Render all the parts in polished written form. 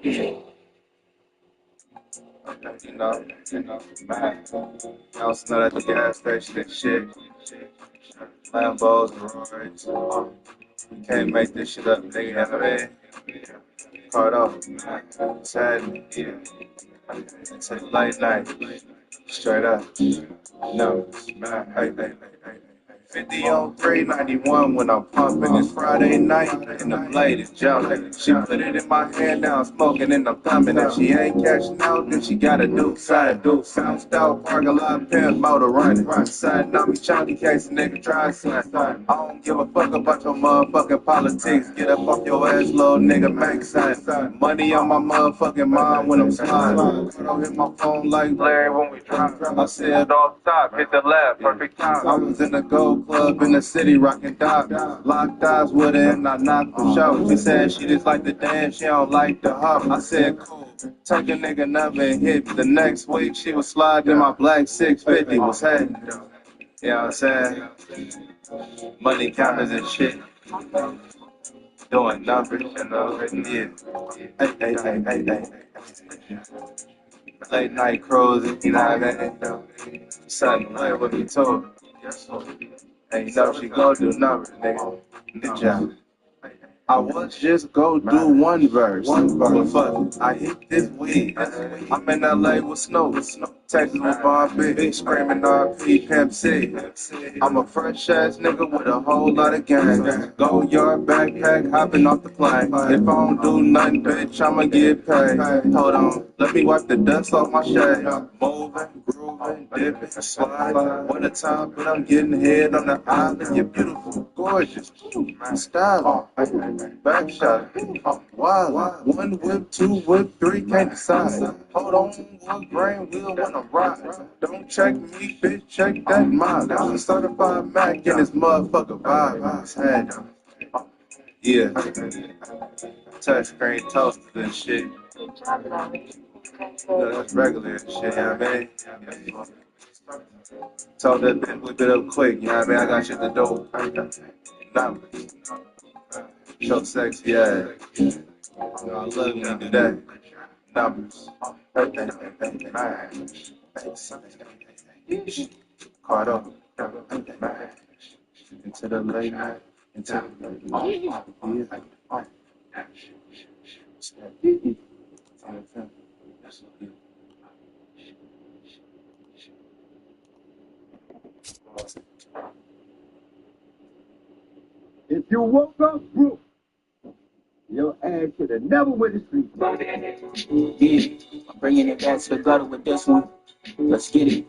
Man. I was not at the gas station and shit. Lambos, Royals. You can't make this shit up, nigga. You know what I mean? Caught off. Sad. It's a late night. Straight up. No, man. Hey. 50 on 391 when I'm pumping. It's Friday night and the blade is jumping. She put it in my hand now, I'm smoking and I'm thumbing. If she ain't catching out, then she gotta do side. Bounced out, parking lot, pimp, motor running. Side on me, Johnny case, nigga, try something. I don't give a fuck about your motherfucking politics. Get up off your ass, little nigga, make sense. Money on my motherfucking mind when I'm sliding. I don't hit my phone like Larry when we drive. I said off top, hit the left, perfect time. I was in the gold club in the city rocking dog. Locked eyes with her and I knocked the show. She said she just like to dance, she don't like the hop. I said cool. Take a nigga number and hit. The next week she was sliding in my black 650 was heading. You know what I'm saying? Money counters and shit. Doing numbers, you know. Yeah. Hey. Late night cruising, you know what I mean? Something play with me too. And you know she gon' do numbers, nigga. Good job. I was just go do one verse, but fuck, I hit this weed. I'm in LA with Snow, Texas with Bobby, screaming RP Pimp C. I'm a fresh ass nigga with a whole lot of gang. Go yard backpack, hopping off the plane. If I don't do nothing, bitch, I'ma get paid. Hold on, let me wipe the dust off my shade. Moving, grooving, dipping, sliding. One at a time, but I'm getting head on the island. You're beautiful, gorgeous, style. Back shot, wild. One whip, two whip, three can't decide. Hold on, one brain wheel when I'm riding. Don't check me, bitch, check that mind. I'm a certified Mac in this motherfucker vibe. His head. Yeah. Touchscreen toasters and shit. No, that's regular and shit, you know what I mean? Told that bitch whip it up quick, you know what I mean? I got shit to do. Numbers. Show sexy ass. I love when you do that. Numbers. Caught up. Into the late night. Into the If you woke up broke, your ass should have never went to sleep. Yeah, I'm bringing it back to the gutter with this one. Let's get it.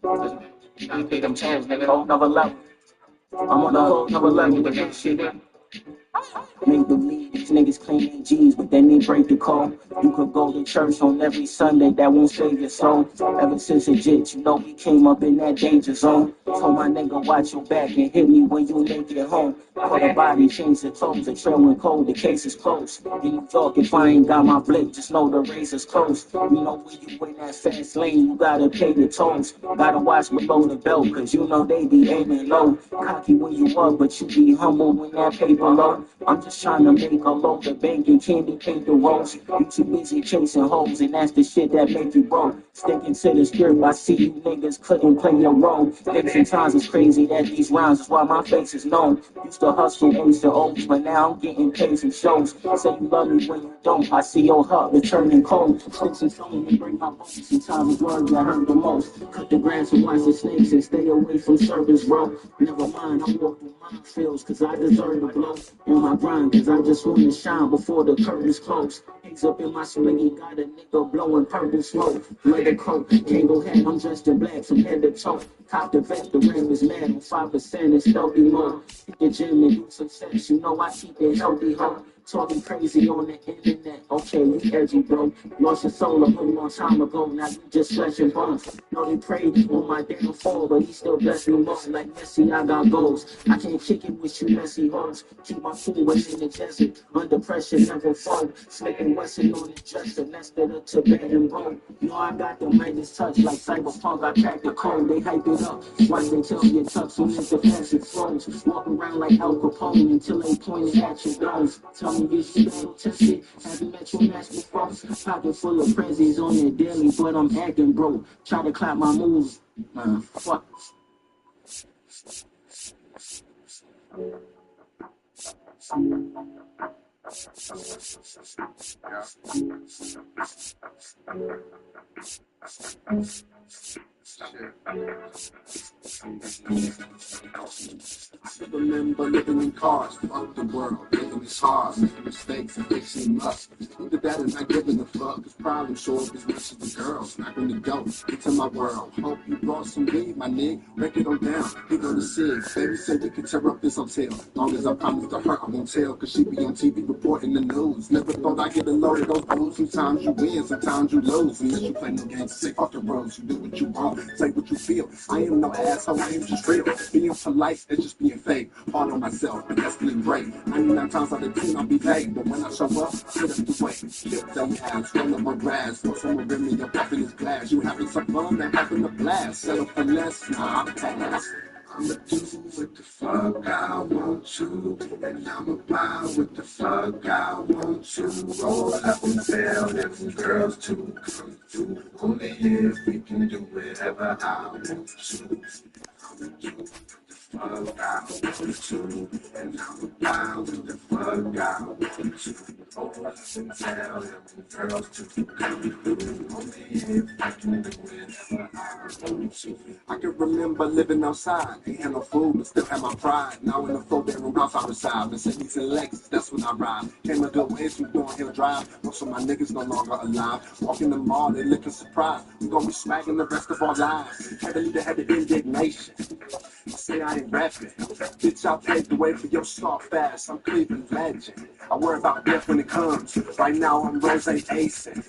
Gotta pay them chance, nigga. Whole nother level. I'm on a whole nother level with that shit. Make believe these niggas claim they G's, but then they break the code. You could go to church on every Sunday, that won't save your soul. Ever since a jit, you know we came up in that danger zone. Told my nigga watch your back and hit me when you make it home. Caught a body, change the clothes, the trail went cold, the case is closed. In New York, if I ain't got my blick, just know the race is close. You know when you in that fast lane, you gotta pay the tolls. Gotta watch below the belt, cause you know they be aiming low. Cocky when you up, but you be humble when that paper low. I'm just trying to make a load of bank and candy paint the roads. You too busy chasing hoes, and that's the shit that make you broke. Sticking to the script, I see you niggas couldn't play your role. Days and times it's crazy that these rounds is why my face is known. Used to hustle A's to O's, but now I'm getting paid from shows. Say you love me when you don't. I see your heart returning cold. Sticks and stones and bring my bones. Sometimes it's words I hurt the most. Cut the grass and watch the snakes and stay away from serpents, bro. Never mind, I walk through minefields cause I deserve the blow. On my grind cause I just wanna shine before the curtains close. He's up in my swinging, got a nigga blowing purple smoke. Leather coat, can't go ahead, I'm dressed in black from head to toe. Cop the vest, the rim is mad on 5% and stealthy mode. Hit the gym and do some sex, you know I keep it healthy, ho. Talking crazy on the internet, okay, you edgy, bro. Lost your soul a whole long time ago, now you just flesh and bones. Know they prayed on my downfall, but he still bless me more. Like Messi, I got goals. I can't kick it with you messy hoes. Keep my food way in the desert, under pressure, never fold. Slipping Western on the dresser, next to the Tibetan bone. Know I got the Midas touch, like Cyberpunk, I cracked the code. They hype it up, watch they tell you tough, soon as the fashion flows. Walk around like Al Capone until they pointed at your nose. Tell me get shit out tested. Have you met your match before? Pocket full of prezzies on it daily, but I'm acting broke. Try to clap my moves. Man, fuck. I remember living in cars, fuck the world, living is hard, making mistakes and fixing must. Either that or not giving a fuck, cause problem solved as much as the girls, knocking the dope into my world. Hope you brought some weed, my nigga, break it on down, hit on the sig. Baby said we could tear up this hotel, long as I promise to her I won't tell, cause she be on TV reporting the news. Never thought I'd get a load of those blues, sometimes you win, sometimes you lose, unless you play no games, say fuck the rules, you do what you want, say what you feel. I am no asshole, I am just real, being polite, it's just being fake. Hard on myself, but that's feeling great. 99 times out of 10 I'll be paid, but when I show up, sit up the way. Flip them ass, roll up my grass, pour some of me up off in this glass. You having some fun, that having a blast. Settle for less, nah, I'm pass. I'ma do what the fuck I want to, and I'ma buy what the fuck I want to. Roll up and tell them girls to come through. Only if we can do whatever I want to. I'ma do fuck I want to, and I'ma buy what the fuck I want to. Roll up and tell them girls to come through. Only if I can do whatever I want to. I can remember living outside, ain't had no food, but still had my pride. Now in the 4-bedroom house I reside, Mercedes and Lexus, that's when I ride. Came a good ways from Thornhill Drive, most of my niggas no longer alive. Walk in the mall, they looking surprised. We gon' be swagging the rest of our lives. Had to lead ahead of indignation. I say I ain't rapping. Bitch, I paved the way for your start fast. I'm Cleveland legend. I worry about death when it comes. Right now I'm Rose acing.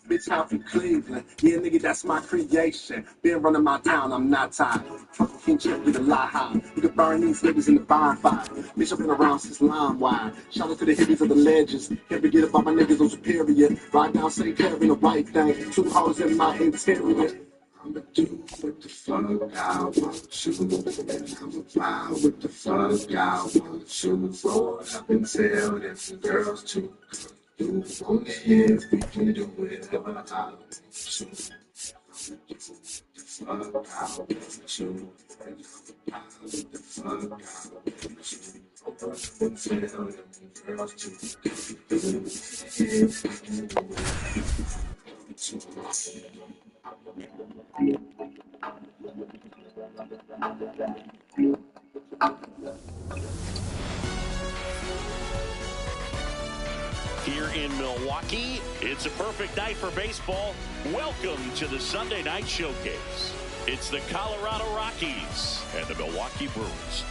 Bitch, I'm from Cleveland. Yeah, nigga, that's my creation. Been running my town, I'm not tired. Fucking King Chip with a lie high. You can burn these niggas in the bonfire. Bitch, I've been around since line wide. Shout out to the hippies of the legends. Can't forget about my niggas on Superior. Ride down St. Clair in the right thing. 2 hoes in my interior. I'ma do what the fuck I want to, and I'ma buy what the fuck I want to. Roll up and tell them girls to come through. Only if we can do whatever I want to. I'ma do what the fuck I want to, and I'ma buy what the fuck I want to. Roll up and tell them girls to come through. If we can do whatever I want to. Here in Milwaukee, it's a perfect night for baseball. Welcome to the Sunday Night Showcase. It's the Colorado Rockies and the Milwaukee Brewers.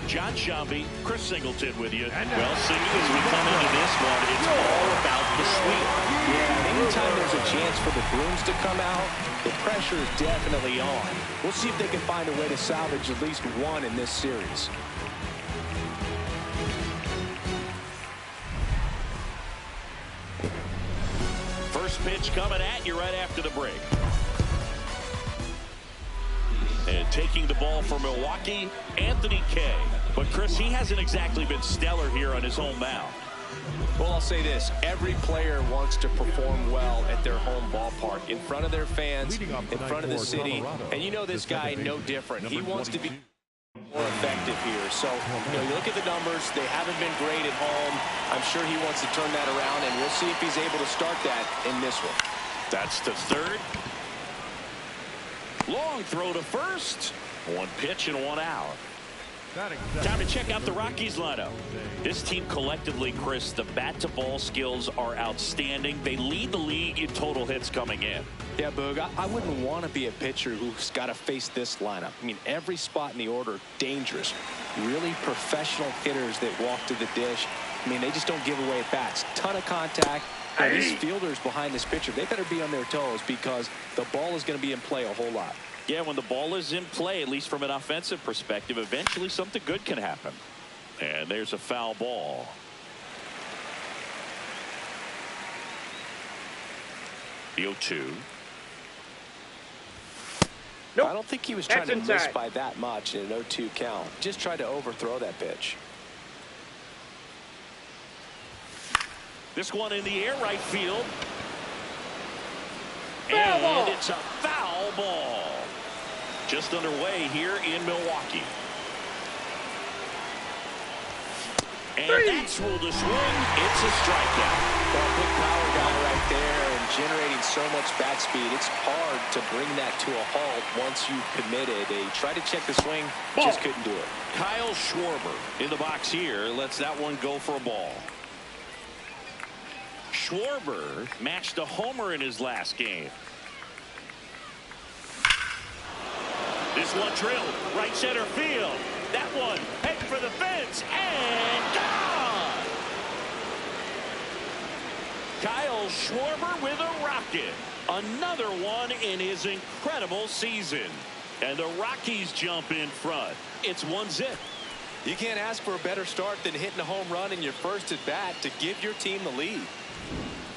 John Shelby, Chris Singleton with you. Well, Singleton, as we come into this one, it's all about the sweep. Yeah, anytime there's a chance for the Bruins to come out, the pressure is definitely on. We'll see if they can find a way to salvage at least one in this series. First pitch coming at you right after the break. And taking the ball for Milwaukee, Anthony Kay. But, Chris, he hasn't exactly been stellar here on his home mound. Well, I'll say this. Every player wants to perform well at their home ballpark, in front of their fans, in front of the city. Colorado. And you know this guy no different. He wants to be more effective here. So, you look at the numbers. They haven't been great at home. I'm sure he wants to turn that around, and we'll see if he's able to start that in this one. That's the third. Long throw to first. One pitch and one out. Time to check out the Rockies lineup. This team collectively, Chris, the bat-to-ball skills are outstanding. They lead the league in total hits coming in. Yeah, Boog, I wouldn't want to be a pitcher who's got to face this lineup. I mean, every spot in the order, dangerous. Really professional hitters that walk to the dish. I mean, they just don't give away at bats. Ton of contact. And these fielders behind this pitcher, they better be on their toes because the ball is going to be in play a whole lot. Yeah, when the ball is in play, at least from an offensive perspective, eventually something good can happen. And there's a foul ball. The 0-2. Nope. I don't think he was trying to miss by that much in an 0-2 count. Just tried to overthrow that pitch. This one in the air, right field. And it's a foul ball. Just underway here in Milwaukee. And that's ruled a swing. It's a strikeout. Well, big power guy right there and generating so much bat speed. It's hard to bring that to a halt once you've committed. They tried to check the swing, just couldn't do it. Kyle Schwarber in the box here lets that one go for a ball. Schwarber matched a homer in his last game. This one drilled right center field. That one heading for the fence and gone. Kyle Schwarber with a rocket. Another one in his incredible season. And the Rockies jump in front. It's 1-0. You can't ask for a better start than hitting a home run in your first at bat to give your team the lead.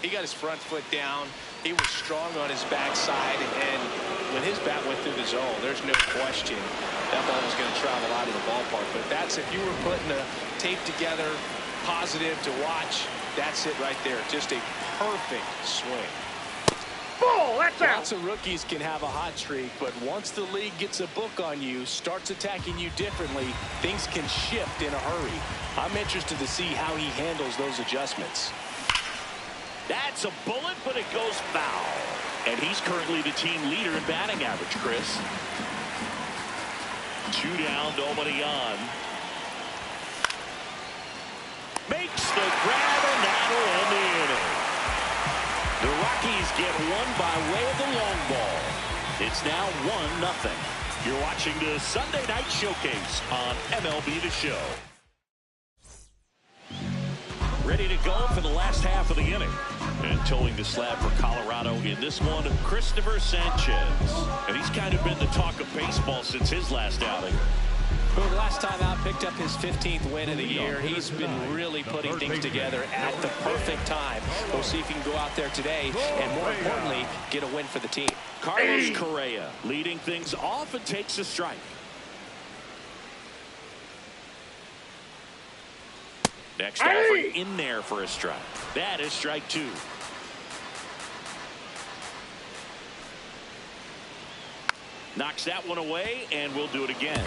He got his front foot down. He was strong on his backside, and when his bat went through the zone, there's no question that ball was going to travel out of the ballpark. But that's, if you were putting the tape together, positive to watch, that's it right there. Just a perfect swing. Ball, that's out. Lots of rookies can have a hot streak, but once the league gets a book on you, starts attacking you differently, things can shift in a hurry. I'm interested to see how he handles those adjustments. That's a bullet, but it goes foul. And he's currently the team leader in batting average, Chris. 2 down, nobody on. Makes the grab, and that'll end the inning. The Rockies get one by way of the long ball. It's now 1-0. You're watching the Sunday Night Showcase on MLB The Show. Ready to go for the last half of the inning. And towing the slab for Colorado in this one, Christopher Sanchez. And he's kind of been the talk of baseball since his last outing. Well, last time out, picked up his 15th win of the year. He's been really putting things together at the perfect time. We'll see if he can go out there today and, more importantly, get a win for the team. Carlos Correa leading things off and takes a strike. Next offer in there for a strike. That is strike 2. Knocks that one away, and we'll do it again.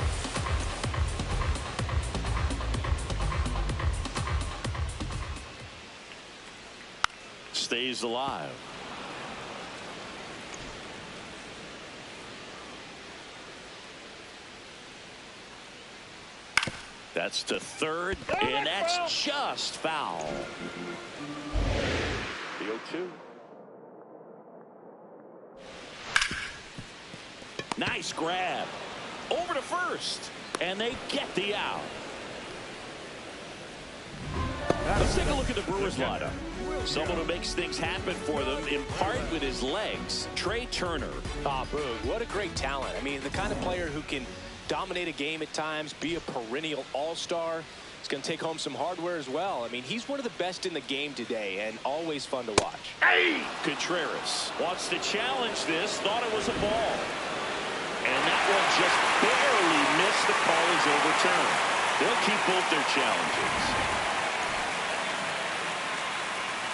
Stays alive. That's to third, and that's just foul. The 0-2. Nice grab. Over to first, and they get the out. Let's take a look at the Brewers lineup. Someone who makes things happen for them, in part with his legs, Trey Turner. Boog, what a great talent. I mean, the kind of player who can dominate a game at times, be a perennial all-star. He's going to take home some hardware as well. I mean, he's one of the best in the game today and always fun to watch. Contreras wants to challenge this, thought it was a ball. And that one just barely missed. The call is overturned. They'll keep both their challenges.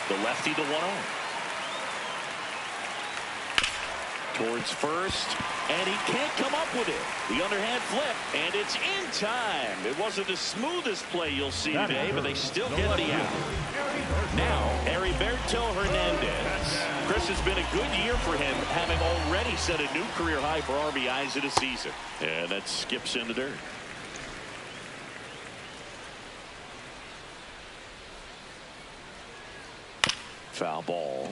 The lefty, the 1-0. Towards first, and he can't come up with it. The underhand flip, and it's in time. It wasn't the smoothest play you'll see today, but they still get the out. Now, Heriberto Hernandez. Chris, has been a good year for him, having already set a new career high for RBIs in a season. And that skips in the dirt. Foul ball.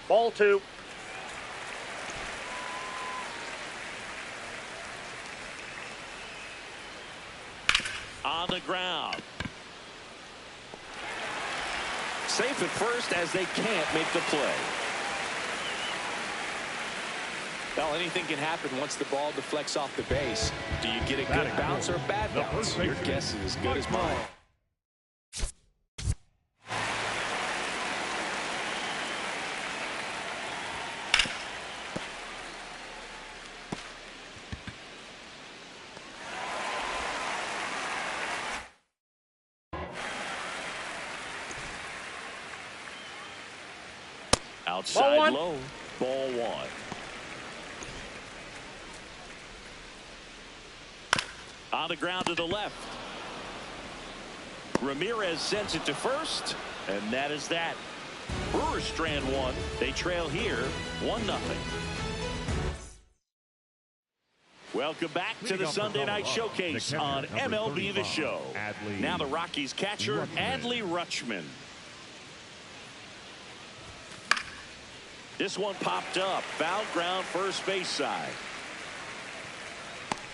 Ball 2. On the ground. Safe at first as they can't make the play. Well, anything can happen once the ball deflects off the base. Do you get a good bounce or a bad bounce? Your guess is as good as mine. Outside low. Ball 1. On the ground to the left. Ramirez sends it to first, and that is that. Brewers strand 1. They trail here 1-0. Welcome back to the Sunday Night Showcase on MLB The Show. Now the Rockies catcher, Adley Rutschman. This one popped up. Foul ground first base side.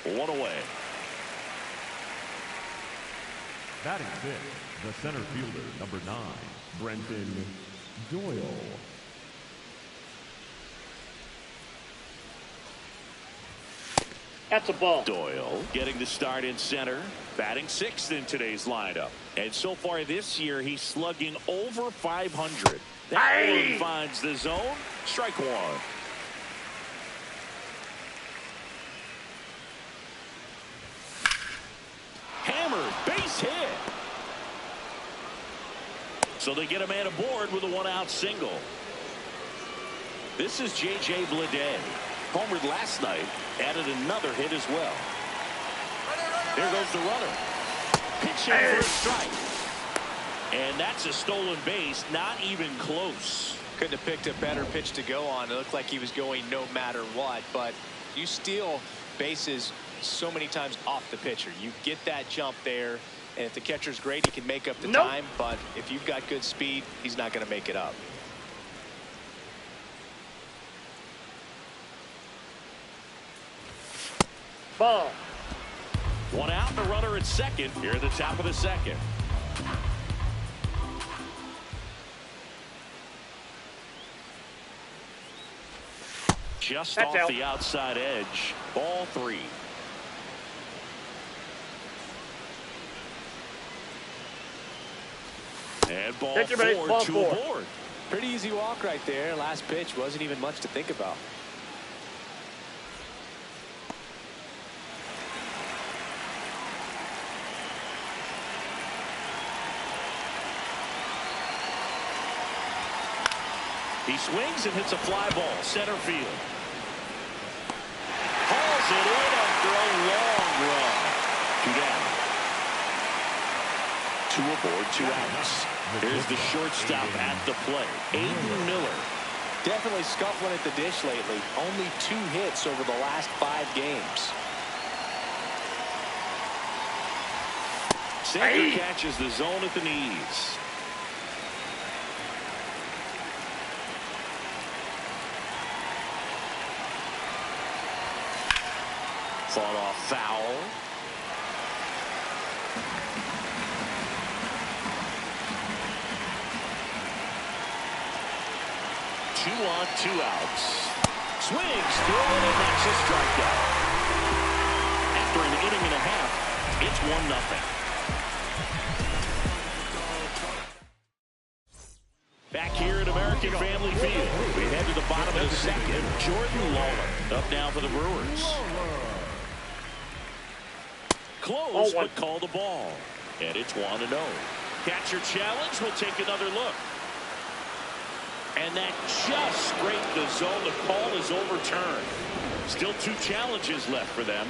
1 away. Batting fifth, the center fielder, number 9, Brenton Doyle. That's a ball. Doyle getting the start in center. Batting 6th in today's lineup. And so far this year, he's slugging over 500. That one finds the zone. Strike 1. Hammered, base hit. So they get a man aboard with a 1-out single. This is J.J. Bleday. Homered last night, added another hit as well. There goes the runner. Pitch in for a strike. And that's a stolen base, not even close. Couldn't have picked a better pitch to go on. It looked like he was going no matter what, but you steal bases so many times off the pitcher. You get that jump there, and if the catcher's great, he can make up the time, but if you've got good speed, he's not going to make it up. Ball. 1 out, and the runner at second here at the top of the second. Just That's off out. the outside edge. Ball 3. And ball 4, ball 2 4. aboard. Pretty easy walk right there. Last pitch wasn't even much to think about. He swings and hits a fly ball, center field. Hauls it in after a long run. 2 down. 2 aboard, 2 outs. Here's the shortstop at the plate, Aiden Miller. Definitely scuffling at the dish lately. Only 2 hits over the last 5 games. Sanger catches the zone at the knees. Fought off foul. Two on, 2 outs. Swings through it, and that's a strikeout. After an inning and a half, it's 1-0. Back here at American Family Field, we head to the bottom of the second. Jordan Lawler up now for the Brewers. Close, but call the ball. And it's 1-0. Catcher challenge will take another look. And that just scraped the zone. The call is overturned. Still 2 challenges left for them.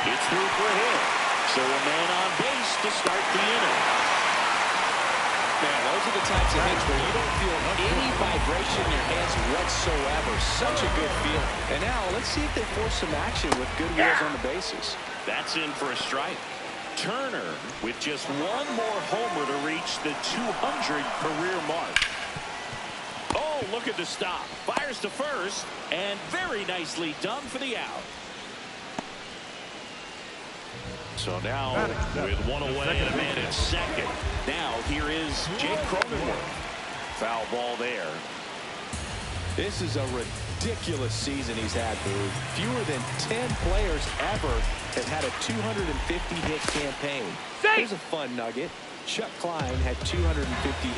It's through for a hit. So a man on base to start the inning. Man, those are the types of hits where you don't feel any vibration in your hands whatsoever. Such a good feeling. And now let's see if they force some action with good wheels on the bases. That's in for a strike. Turner with just one more homer to reach the 200 career mark. Oh, look at the stop. Fires to first, and very nicely done for the out. So now, with one away and a man at second, now here is Jake Cronenworth. Foul ball there. This is a ridiculous season he's had, Boo. Fewer than 10 players ever have had a 250-hit campaign. Here's a fun nugget. Chuck Klein had 250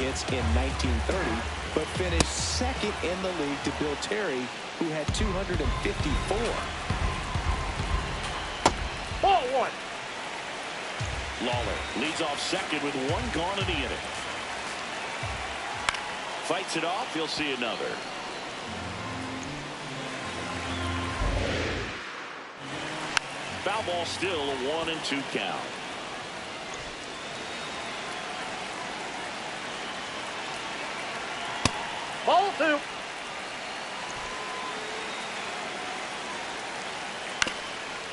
hits in 1930, but finished second in the league to Bill Terry, who had 254. Ball one. Lawler leads off second with one gone in the inning. Fights it off. He'll see another. Foul ball, still a 1-2 count. Ball two.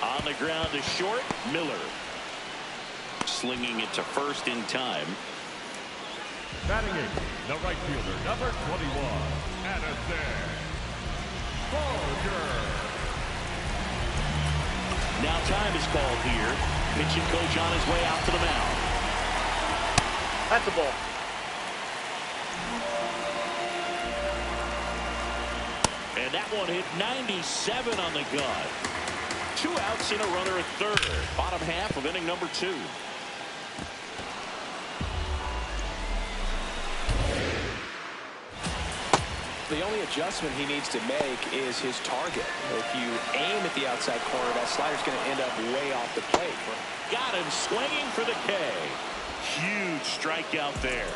On the ground to short, Miller. Slinging it to first in time. Batting eighth, the right fielder, number 21, Addison Barger. Now time is called here. Pitching coach on his way out to the mound. That's a ball. And that one hit 97 on the gun. 2 outs and a runner at third. Bottom half of inning number 2. The only adjustment he needs to make is his target. If you aim at the outside corner, that slider's going to end up way off the plate. Got him swinging for the K. Huge strikeout there.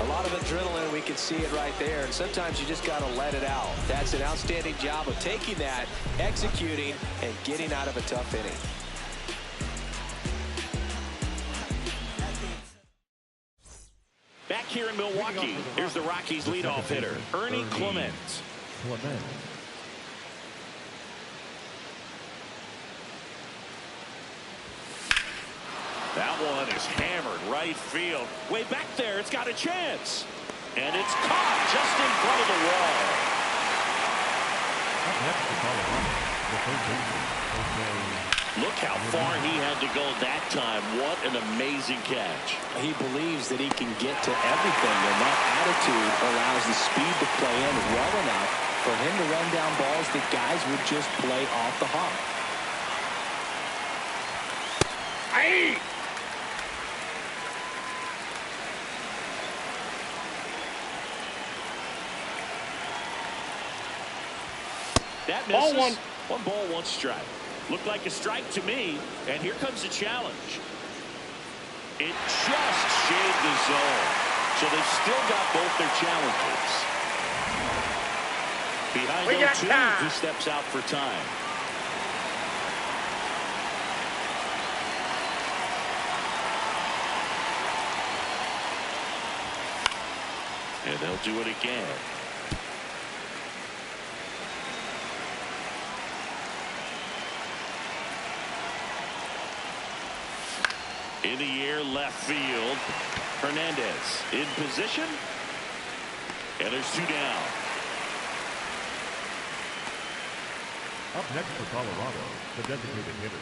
A lot of adrenaline, we can see it right there, and sometimes you just got to let it out. That's an outstanding job of taking that, executing, and getting out of a tough inning. Back here in Milwaukee, here's the Rockies leadoff hitter, Ernie Clement. That one is hammered right field. Way back there, it's got a chance. And it's caught just in front of the wall. Look how far he had to go that time. What an amazing catch. He believes that he can get to everything, and that attitude allows the speed to play in well enough for him to run down balls that guys would just play off the hop. Aye. That misses. Ball one. 1 ball, 1 strike. Looked like a strike to me, and here comes the challenge. It just shaved the zone, so they've still got both their challenges. Behind 0-2, he steps out for time. And they'll do it again. In the air, left field. Hernandez in position. And there's 2 down. Up next for Colorado, the designated hitter,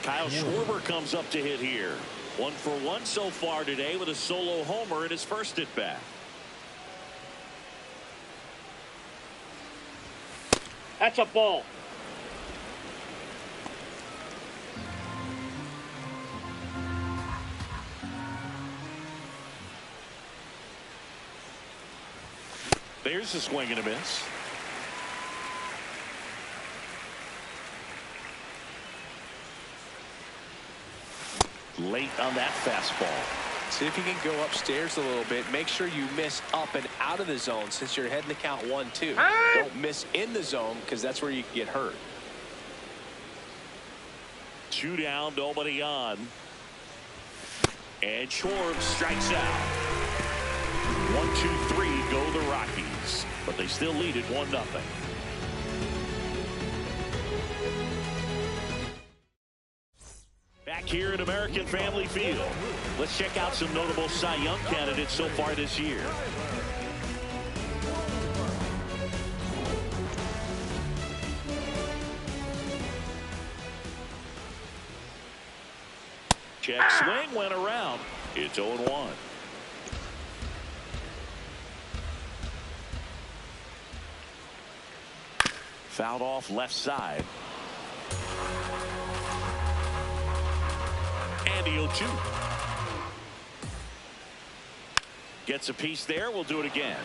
Kyle Schwarber comes up to hit here. 1 for 1 so far today with a solo homer in his first at bat. That's a ball. There's a swing and a miss. Late on that fastball. See if you can go upstairs a little bit. Make sure you miss up and out of the zone since you're heading to count 1-2. Don't miss in the zone because that's where you can get hurt. 2 down, nobody on. And Schwartz strikes out. 1-2-3 go the Rockies, but they still lead it 1-0. Back here at American Family Field, let's check out some notable Cy Young candidates so far this year. Check swing went around. It's 0-1. Fouled off left side. And the 0-2. Gets a piece there. We'll do it again.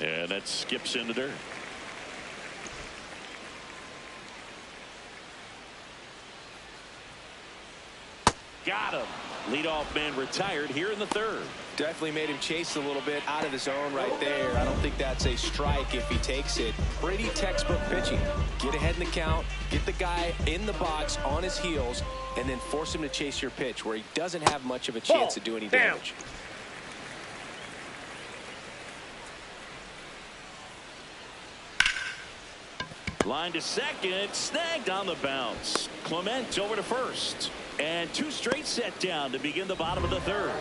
And that skips in the dirt. Got him. Leadoff man retired here in the third. Definitely made him chase a little bit out of the zone right there. I don't think that's a strike if he takes it. Pretty textbook pitching. Get ahead in the count, get the guy in the box on his heels, and then force him to chase your pitch where he doesn't have much of a chance to do any damage. Line to second, snagged on the bounce. Clement over to first. And 2 straight set down to begin the bottom of the third.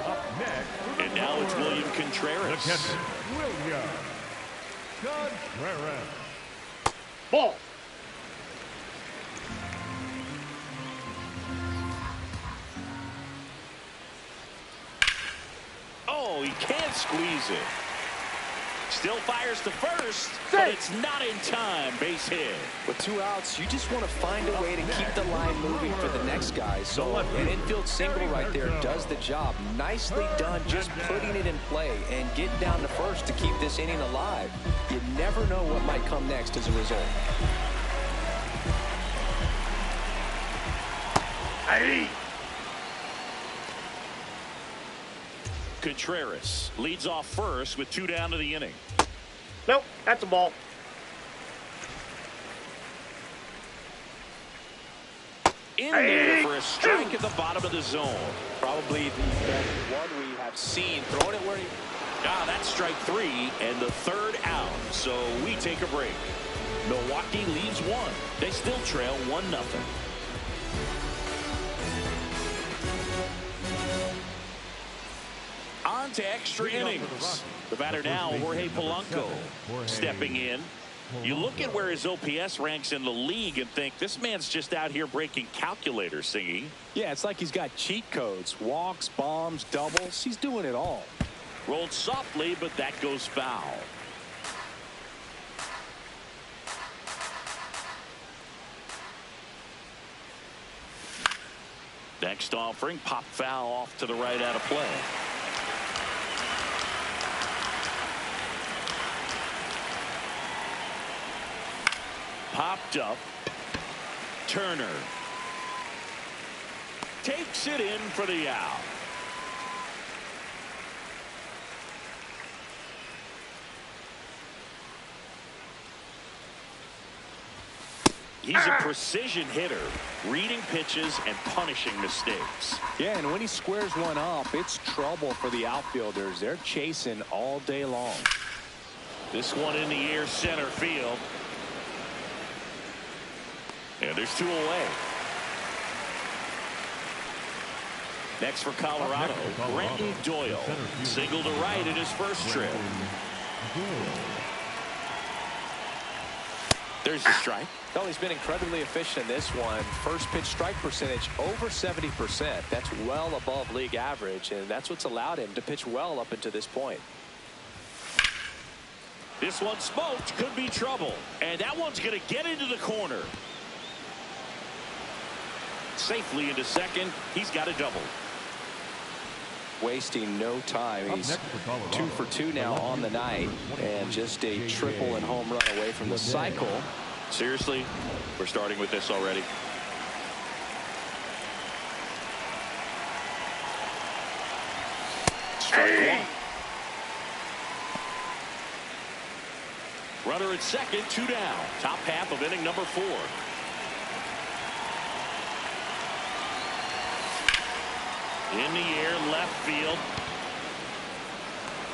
And now it's William Contreras. The catcher, William Contreras. Ball. Oh, he can't squeeze it. Still fires to first, but it's not in time. Base hit. With 2 outs, you just want to find a way to keep the line moving for the next guy. So an infield single right there does the job. Nicely done, just putting it in play and getting down to first to keep this inning alive. You never know what might come next as a result. Hey. Contreras leads off first with 2 down to the inning. Nope, that's a ball. In there for a strike at the bottom of the zone. Probably the best one we have seen. Throwing it where he... That's strike 3 and the third out. So we take a break. Milwaukee leads 1. They still trail 1-0. On to extra innings. The batter now, Jorge Polanco, stepping in. You look at where his OPS ranks in the league and think this man's just out here breaking calculators, Singy. Yeah, it's like he's got cheat codes. Walks, bombs, doubles. He's doing it all. Rolled softly, but that goes foul. Next offering, pop foul off to the right out of play. Popped up. Turner takes it in for the out. He's a precision hitter, reading pitches and punishing mistakes. Yeah, and when he squares one up, it's trouble for the outfielders. They're chasing all day long. This one in the air, center field. And there's 2 away. Next for Colorado, Brenton Doyle. Single to right in his first trip. There's the strike. Well, he's been incredibly efficient in this one. First pitch strike percentage over 70%. That's well above league average, and that's what's allowed him to pitch well up until this point. This one smoked, could be trouble. And that one's going to get into the corner. Safely into second. He's got a double. Wasting no time. He's 2 for 2 now on the night, and just a triple and home run away from the cycle. Seriously, we're starting with this already. Strike 1. Runner at second, 2 down. Top half of inning number 4. In the air, left field.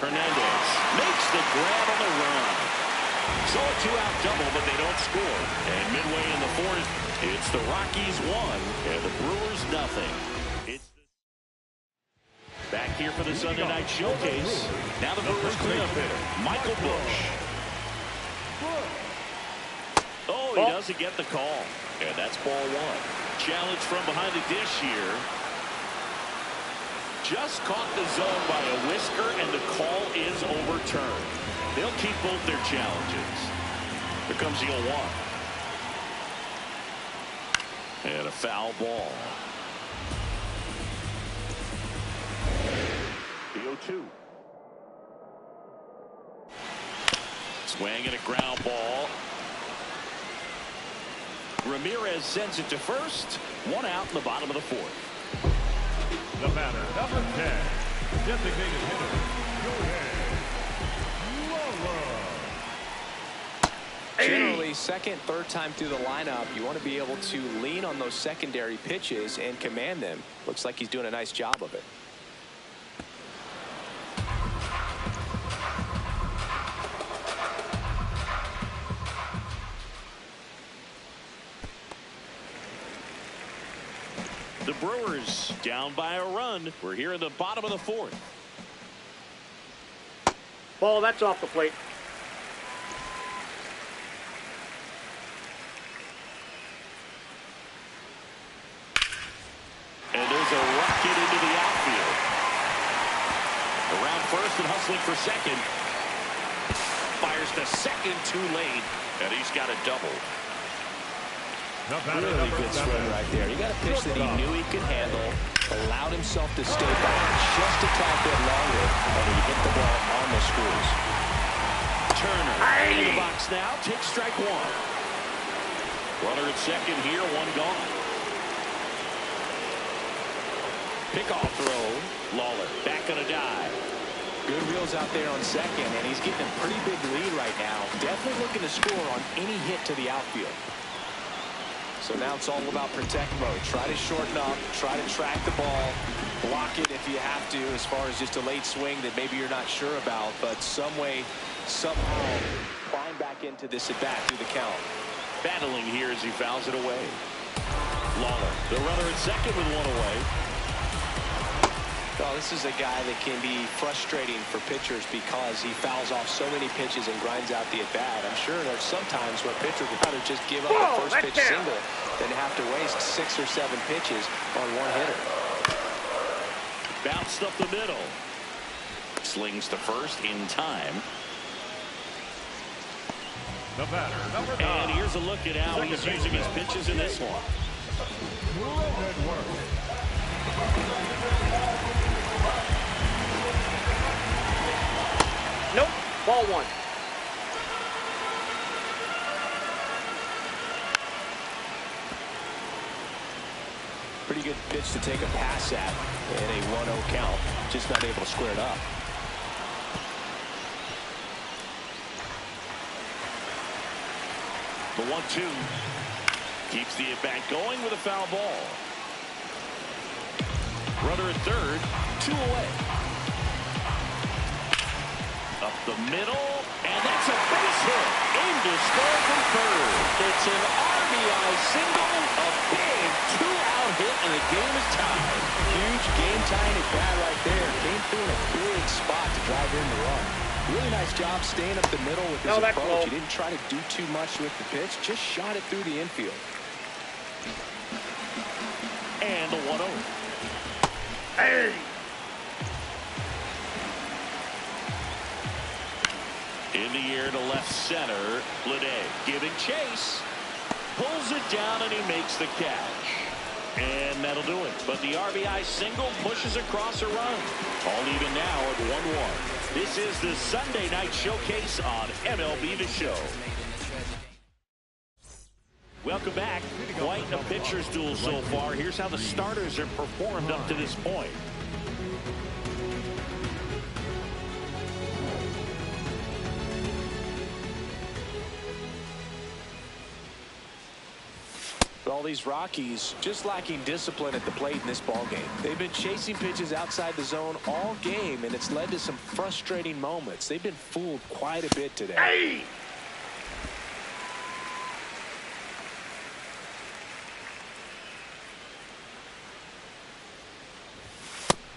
Hernandez makes the grab on the run. So a two-out double, but they don't score. And midway in the fourth, it's the Rockies 1 and the Brewers nothing. It's back here for the Sunday night showcase. Now the Brewers cleanup hitter, Michael Busch. Oh, he doesn't get the call. And that's ball 1. Challenge from behind the dish here. Just caught the zone by a whisker, and the call is overturned. They'll keep both their challenges. Here comes the 0-1. And a foul ball. The 0-2. Swing and a ground ball. Ramirez sends it to first. 1 out in the bottom of the 4th. The batter, number 10, designated hitter, Generally, second, third time through the lineup, you want to be able to lean on those secondary pitches and command them. Looks like he's doing a nice job of it. The Brewers down by a run. We're here in the bottom of the 4th. Ball, that's off the plate. And there's a rocket into the outfield. Around first and hustling for second. Fires to second too late. And he's got a double. Really good swing right there. He got a pitch that he knew he could handle, allowed himself to stay back just a tad bit longer, and he hit the ball on the screws. Turner in the box now, takes strike 1. Runner at second here, 1 gone. Pickoff throw. Lawler back on a dive. Good reels out there on second, and he's getting a pretty big lead right now. Definitely looking to score on any hit to the outfield. So now it's all about protect mode. Try to shorten up, try to track the ball, block it if you have to, as far as just a late swing that maybe you're not sure about, but some way, somehow, climb back into this at bat through the count. Battling here as he fouls it away. Lawler, the runner at second with 1 away. Well, this is a guy that can be frustrating for pitchers because he fouls off so many pitches and grinds out the at-bat. I'm sure there's some times where pitchers would rather just give up the first pitch single than have to waste 6 or 7 pitches on 1 hitter. Bounced up the middle. Slings to first in time. The batter, number 9. And here's a look at how he's using his pitches in this one. Good work. Nope. Ball 1. Pretty good pitch to take a pass at in a 1-0 count. Just not able to square it up. The 1-2 keeps the at-bat going with a foul ball. Runner at third, 2 away. Up the middle, and that's a base hit. Aimed to score from third. It's an RBI single, a big 2-out hit, and the game is tied. Huge game-tying at bat right there. Came through in a big spot to drive in the run. Really nice job staying up the middle with his approach. He didn't try to do too much with the pitch, just shot it through the infield. And the 1-0. Hey! In the air to left center, Lede giving chase. Pulls it down and he makes the catch. And that'll do it. But the RBI single pushes across a run. All even now at 1-1. This is the Sunday night showcase on MLB The Show. Welcome back. Quite a pitcher's duel so far. Here's how the starters have performed up to this point. Well, these Rockies just lacking discipline at the plate in this ball game. They've been chasing pitches outside the zone all game, and it's led to some frustrating moments. They've been fooled quite a bit today. Hey!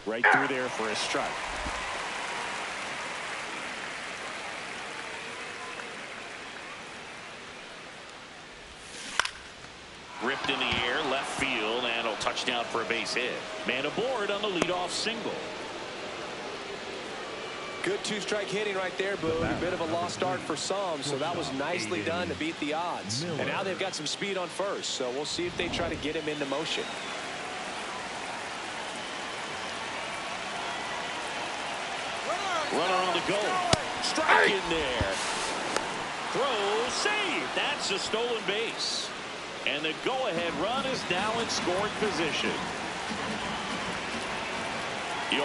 Right through there for a strike. Ripped in the air, left field, and a touchdown for a base hit. Man aboard on the leadoff single. Good two-strike hitting right there, Boone. A bit of a lost start for some, so that was nicely done to beat the odds. And now they've got some speed on first, so we'll see if they try to get him into motion. Runner on the goal. Strike in there. Throw, save. That's a stolen base. And the go-ahead run is now in scoring position. 0-1.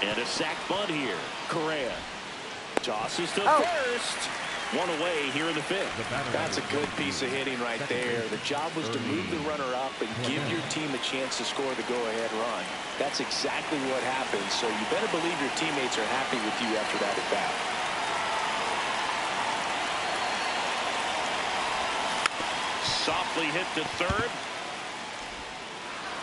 And a sac bunt here. Correa tosses to first. One away here in the fifth. That's a good piece of hitting right there. The job was to move the runner up and give your team a chance to score the go-ahead run. That's exactly what happened, so you better believe your teammates are happy with you after that at bat. Softly hit to third.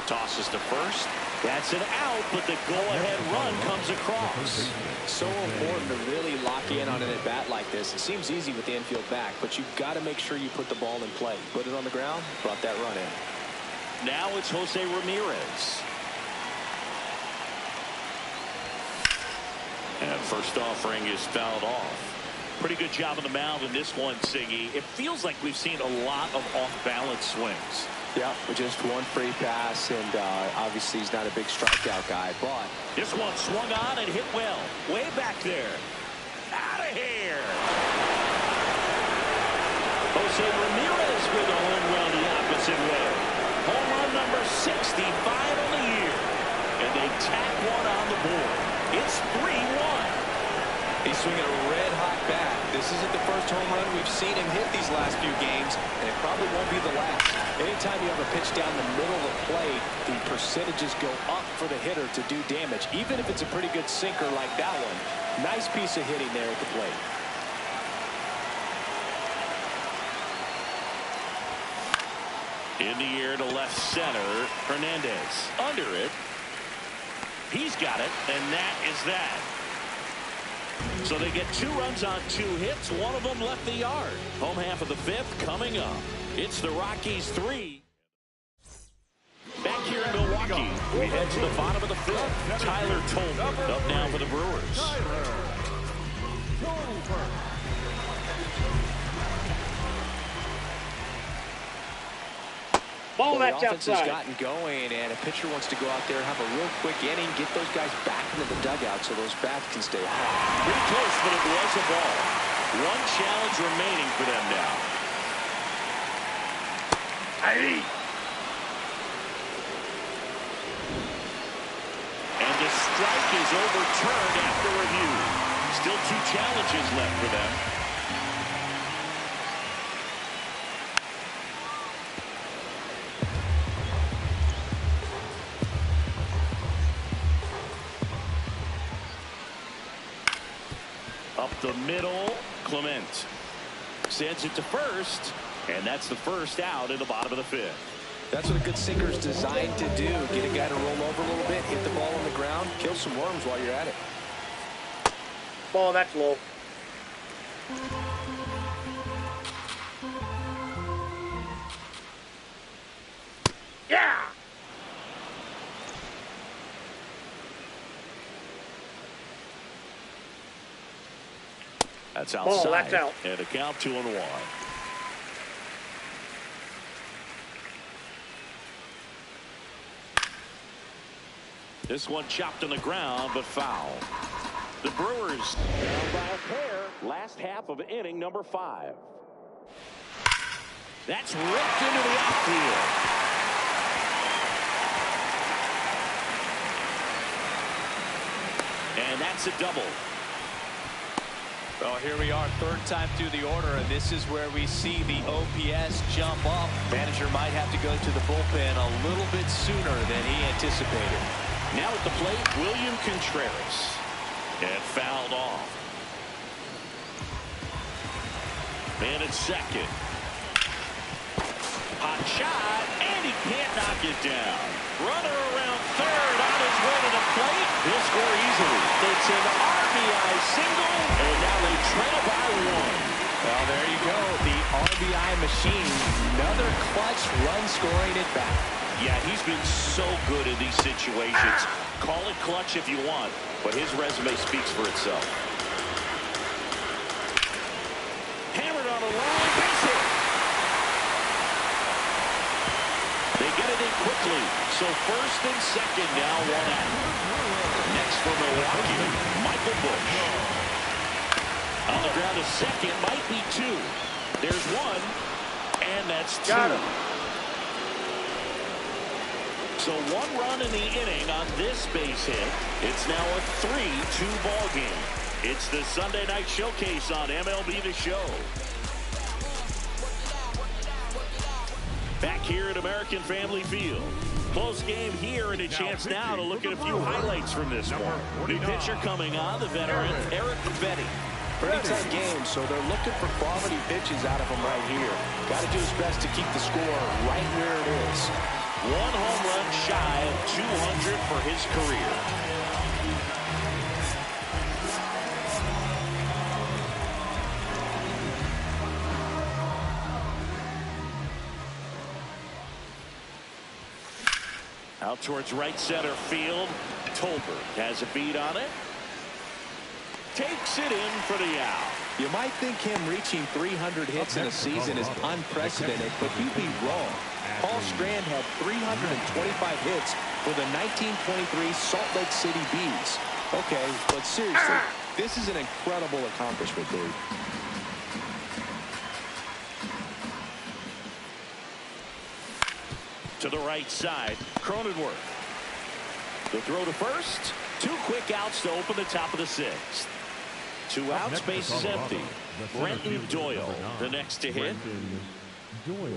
Tosses to first. That's an out, but the go-ahead run comes across. So important to really lock in on an at-bat like this. It seems easy with the infield back, but you've got to make sure you put the ball in play. Put it on the ground, brought that run in. Now it's Jose Ramirez. And first offering is fouled off. Pretty good job on the mound in this one, Siggy. It feels like we've seen a lot of off-balance swings. Yeah, with just one free pass, and obviously he's not a big strikeout guy, but this one swung on and hit well. Way back there. Out of here. Jose Ramirez with a home run the opposite way. Home run number 65 on the year. And they tack one on the board. It's 3-1. He's swinging a red-hot bat. This isn't the first home run we've seen him hit these last few games, and it probably won't be the last. Anytime you have a pitch down the middle of the plate, the percentages go up for the hitter to do damage, even if it's a pretty good sinker like that one. Nice piece of hitting there at the plate. In the air to left center, Hernandez. Under it. He's got it, and that is that. So they get 2 runs on 2 hits. One of them left the yard. Home half of the fifth coming up. It's the Rockies 3. Back here in Milwaukee, we head to the bottom of the fifth. Tyler Tolbert up now for the Brewers. Ball, Well, that's the offense has outside. gotten going, and a pitcher wants to go out there, have a real quick inning, get those guys back into the dugout so those bats can stay hot. Pretty close, but it was a ball. One challenge remaining for them now. Hey. And the strike is overturned after review. Still 2 challenges left for them. Up the middle, Clement sends it to first, and that's the first out in the bottom of the fifth. That's what a good sinker is designed to do. Get a guy to roll over a little bit, hit the ball on the ground, kill some worms while you're at it. Ball, that's low. Yeah. That's outside. Ball, that's out. And a count 2-1. This one chopped on the ground, but foul. The Brewers down by a pair. Last half of inning number 5. That's ripped into the outfield. And that's a double. Well, here we are, third time through the order, and this is where we see the OPS jump up. Manager might have to go to the bullpen a little bit sooner than he anticipated. Now at the plate, William Contreras. And fouled off. And at second. Hot shot, and he can't knock it down. Runner around third on his way to the plate. He'll score easily. It's an RBI single, and now they trail by one. Well, there you go. The RBI machine. Another clutch run scoring at bat. Yeah, he's been so good in these situations. Call it clutch if you want, but his resume speaks for itself. Hammered on a line, base hit. They get it in quickly, so first and second now, one out. Next for Milwaukee, Michael Busch. On the ground to second, might be two. There's one, and that's two. Got him. So one run in the inning on this base hit. It's now a 3-2 ball game. It's the Sunday Night Showcase on MLB The Show. Back here at American Family Field. Close game here, and a chance now to look at a few highlights from this one. New pitcher coming on, the veteran Eric Betty. Pretty tough game, so they're looking for quality pitches out of him right here. Got to do his best to keep the score right where it is. One home run shy of 200 for his career. Out towards right center field. Tolbert has a beat on it. Takes it in for the out. You might think him reaching 300 hits in a season is unprecedented, but you'd be wrong. Paul Strand had 325 hits for the 1923 Salt Lake City Bees. Okay, but seriously, this is an incredible accomplishment, dude. To the right side, Cronenworth. The throw to first. Two quick outs to open the top of the sixth. Two outs, base is empty. Brenton Doyle, the next to hit. Doyle.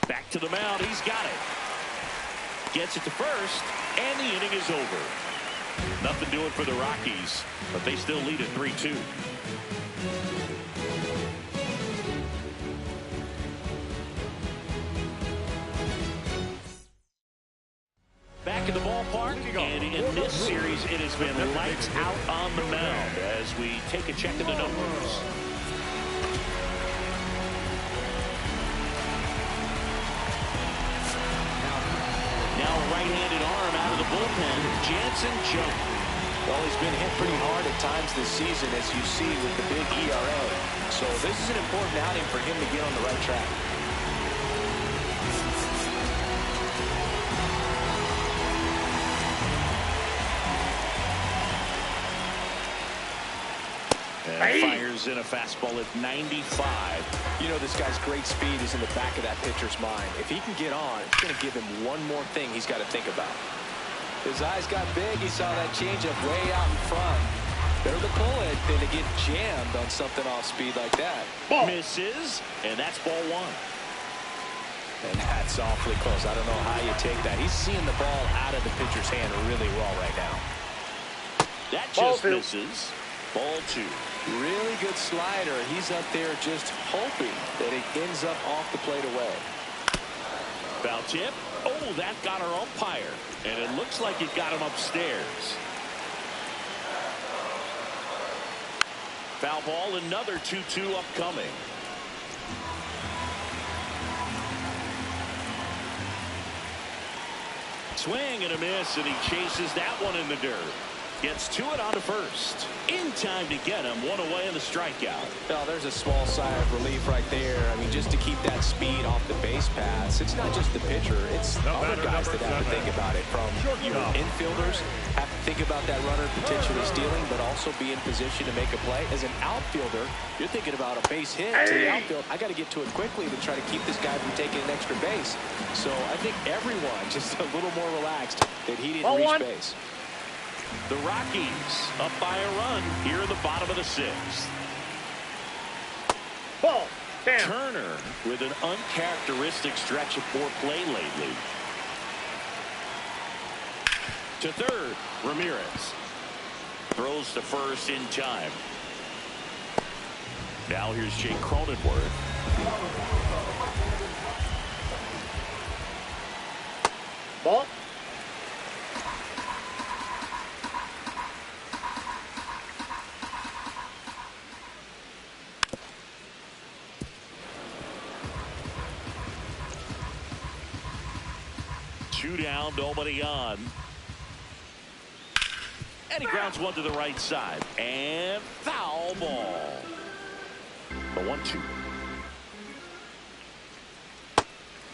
Back to the mound, he's got it. Gets it to first, and the inning is over. Nothing doing for the Rockies, but they still lead at 3-2. Back in the ballpark, and in this series, it has been lights out on the mound as we take a check of the numbers. Now a right-handed arm out of the bullpen, Jansen Jones. Well, he's been hit pretty hard at times this season, as you see with the big ERA. So this is an important outing for him to get on the right track. And fires in a fastball at 95. You know, this guy's great speed is in the back of that pitcher's mind. If he can get on, it's going to give him one more thing he's got to think about. His eyes got big. He saw that changeup way out in front. Better to pull it than to get jammed on something off speed like that. Ball. Misses, and that's ball one. And that's awfully close. I don't know how you take that. He's seeing the ball out of the pitcher's hand really well right now. That just misses. Ball two. Really good slider. He's up there just hoping that it ends up off the plate away. Foul tip. Oh, that got our umpire. And it looks like it got him upstairs. Foul ball, another 2-2 upcoming. Swing and a miss, and he chases that one in the dirt. Gets to it on to first. In time to get him. One away in the strikeout. Well, there's a small sigh of relief right there. I mean, just to keep that speed off the base paths. It's not just the pitcher. It's other guys that have to think about it. From infielders have to think about that runner potentially stealing, but also be in position to make a play. As an outfielder, you're thinking about a base hit to the outfield. I got to get to it quickly to try to keep this guy from taking an extra base. So I think everyone just a little more relaxed that he didn't reach base. The Rockies up by a run here in the bottom of the sixth. Ball. Damn. Turner with an uncharacteristic stretch of poor play lately. To third, Ramirez. Throws to first in time. Now here's Jake Cronenworth. Ball. Two down, nobody on. And he grounds one to the right side. And foul ball. The 1-2.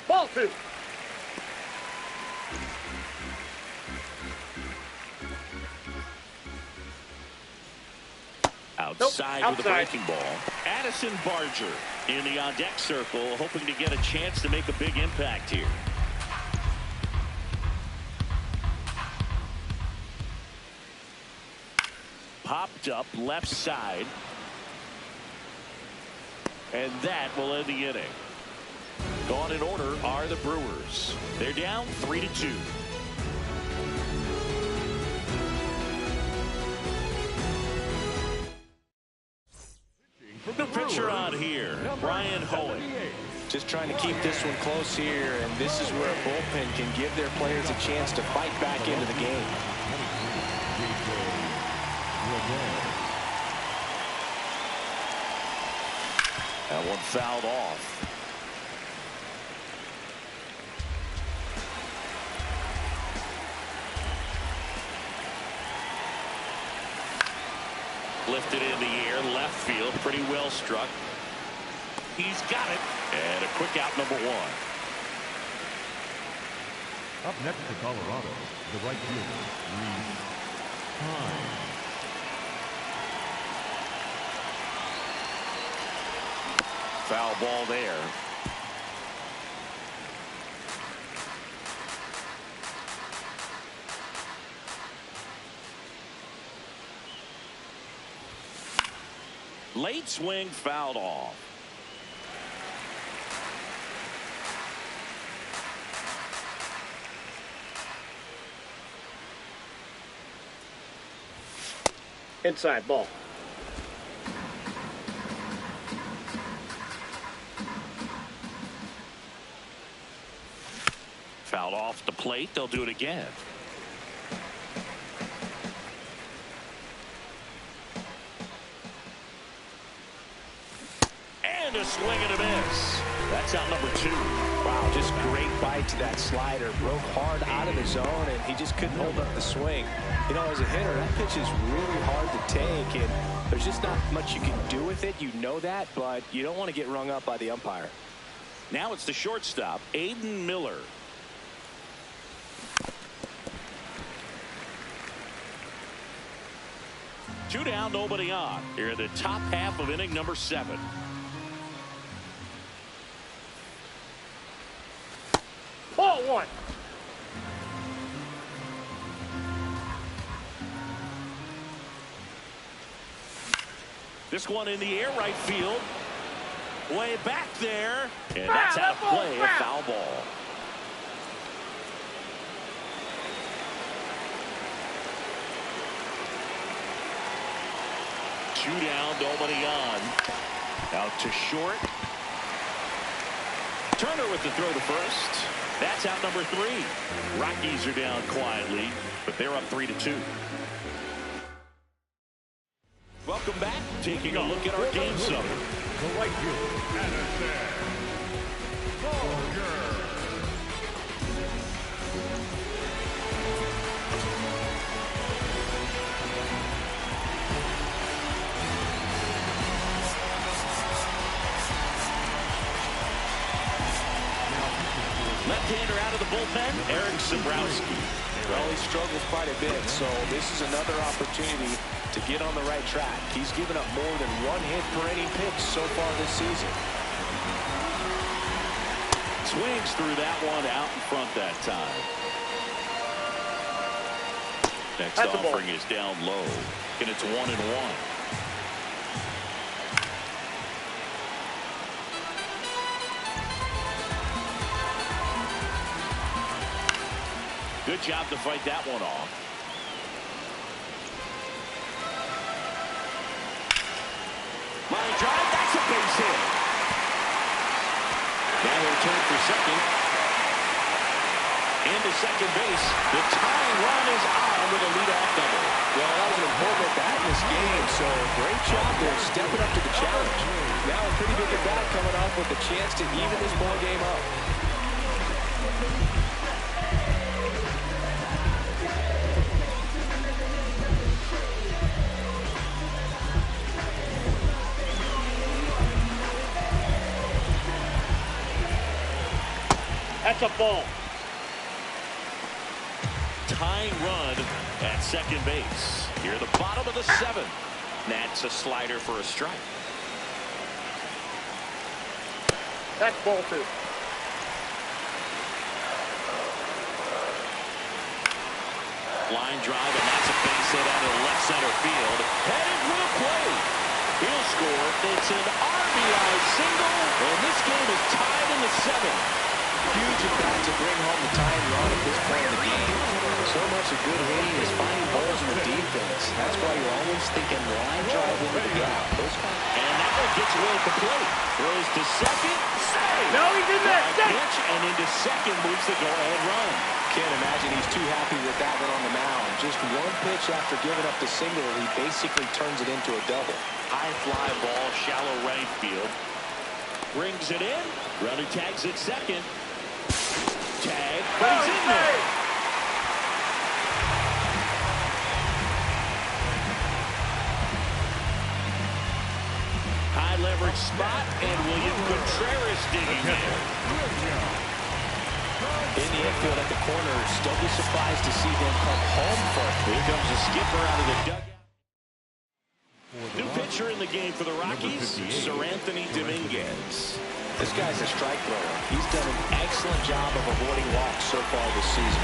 Ball 2. Outside with the breaking ball. Addison Barger in the on-deck circle, hoping to get a chance to make a big impact here. Popped up left side. And that will end the inning. Gone in order are the Brewers. They're down 3-2. The pitcher on here, Brian Hohen. Just trying to keep this one close here, and this is where a bullpen can give their players a chance to fight back into the game. That one fouled off. Lifted in the air, left field, pretty well struck. He's got it, and a quick out, number 1. Up next to Colorado, the right fielder, Reese Hines. Foul ball there. Late swing fouled off. Inside ball. Fouled off the plate. They'll do it again. And a swing and a miss. That's out, number 2. Wow, just great bite to that slider. Broke hard out of the zone, and he just couldn't hold up the swing. You know, as a hitter, that pitch is really hard to take, and there's just not much you can do with it. You know that, but you don't want to get rung up by the umpire. Now it's the shortstop, Aiden Miller. Two down, nobody on. Here in the top half of inning number 7. Ball 1. This one in the air, right field. Way back there. And that's out of play, a foul ball. Two down, nobody on. Out to short. Turner with the throw to first. That's out, number 3. Rockies are down quietly, but they're up 3-2. Welcome back. Taking a look at our game summary. The right fielder, Addison Barger. Left-hander out of the bullpen, Eric Sabrowski. Well, he struggles quite a bit, so this is another opportunity to get on the right track. He's given up more than 1 hit per inning pitch so far this season. Swings through that one out in front that time. Next offering is down low, and it's 1-1. Good job to fight that one off. Line drive, that's a base hit. Now he'll turn for second. Into second base. The tying run is on with a leadoff double. Well, that was an important at bat in this game, so great job there stepping up to the challenge. Now a pretty big at bat coming up with a chance to even this ball game up. That's a ball. Tying run at second base. Here at the bottom of the 7th. That's a slider for a strike. That's ball 2. Line drive, and that's a base hit out of left center field. Headed for the plate. He'll score. It's an RBI single, and this game is tied in the 7th. Huge at bat to bring home the tying run at this point in the game. So much of good hitting is finding holes in the defense. That's why you're always thinking line drive into the gap. And that one gets away at the plate. Throws to second. Save. No, he's in there. Pitch, and into second moves the go-ahead run. Can't imagine he's too happy with that one on the mound. Just one pitch after giving up the single, he basically turns it into a double. High fly ball, shallow right field. Brings it in. Runner tags at second. Tag, but he's in there. High leverage spot, and William Contreras digging there. In the infield at the corners, don't be surprised to see him come home first. Here comes the skipper out of the dugout. New pitcher in the game for the Rockies, Sir Anthony Dominguez. This guy's a strike thrower. He's done an excellent job of avoiding walks so far this season.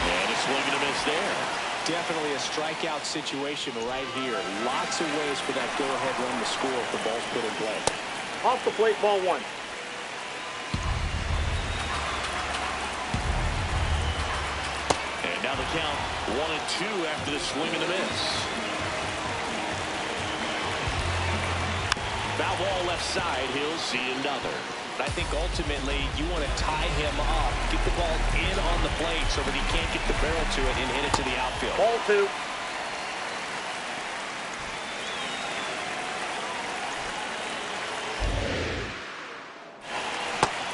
And a swing and a miss there. Definitely a strikeout situation right here. Lots of ways for that go-ahead run to score if the ball's put in play. Off the plate, ball 1. And now the count 1-2 after the swing and a miss. Foul ball left side. He'll see another. I think ultimately you want to tie him up, get the ball in on the plate so that he can't get the barrel to it and hit it to the outfield. Ball 2.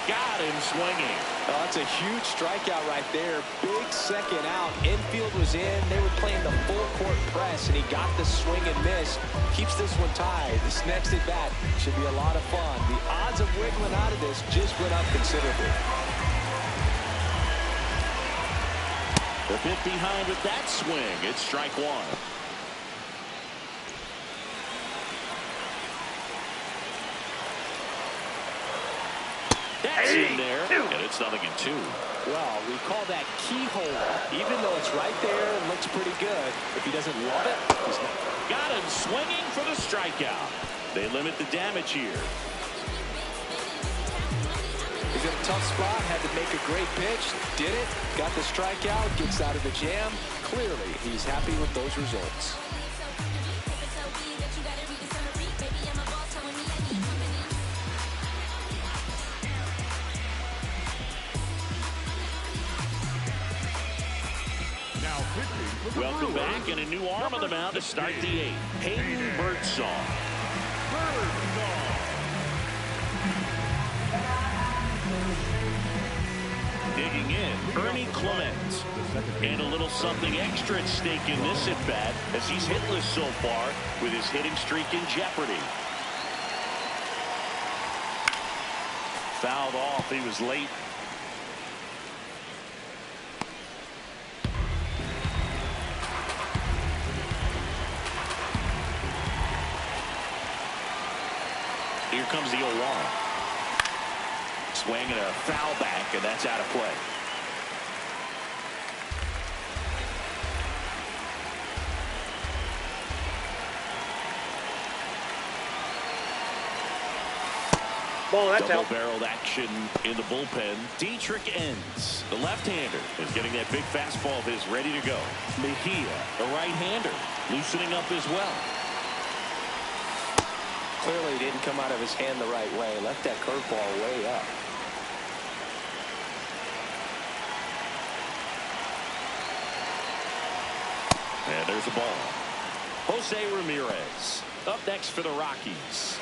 Got him swinging. Oh, that's a huge strikeout right there. Big second out. Infield was in. They were playing the full court press, and he got the swing and miss. Keeps this one tied. This next at bat should be a lot of fun. The odds of wiggling out of this just went up considerably. The bit behind with that swing. It's strike 1. That's in there, and it's 0-2. Well, we call that keyhole. Even though it's right there and looks pretty good, if he doesn't love it, he's not. Got him swinging for the strikeout. They limit the damage here. He's in a tough spot, had to make a great pitch, did it, got the strikeout, gets out of the jam. Clearly, he's happy with those results. Welcome back, and a new arm on the mound to start the 8th. Hayden Birdsong. digging in, Ernie Clement. And a little something extra at stake in this at-bat as he's hitless so far with his hitting streak in jeopardy. Fouled off. He was late. Here comes the 0-1. Swinging a foul back, and that's out of play. Ball, that's out. Double-barreled action in the bullpen. Dietrich Ends, the left-hander, is getting that big fastball of his ready to go. Mejia, the right-hander, loosening up as well. Clearly didn't come out of his hand the right way. Left that curveball way up. And there's a ball. Jose Ramirez up next for the Rockies.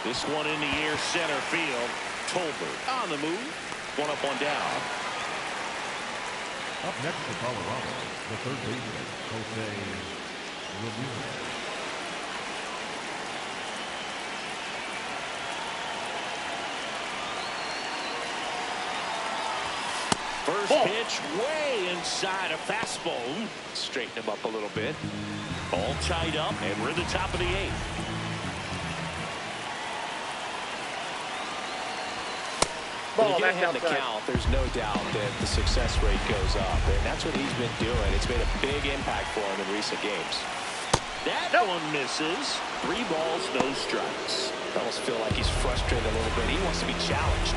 This one in the air, center field. Tolbert on the move. One up, one down. Up next for Colorado, the third baseman, Jose Ramirez. First pitch way inside a fastball. Straighten him up a little bit. All tied up, and we're at the top of the 8th. When you get ahead in the count, there's no doubt that the success rate goes up, and that's what he's been doing. It's made a big impact for him in recent games. That one misses. 3 balls, no strikes. I almost feel like he's frustrated a little bit. He wants to be challenged.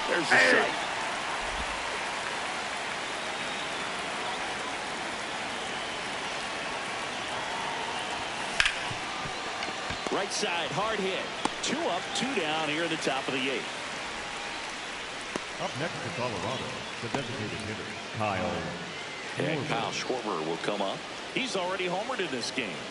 There's the strike. Right side, hard hit. 2 up, 2 down here at the top of the 8th. Up next for Colorado, the designated hitter, Kyle. And Kyle Schwarber will come up. He's already homered in this game.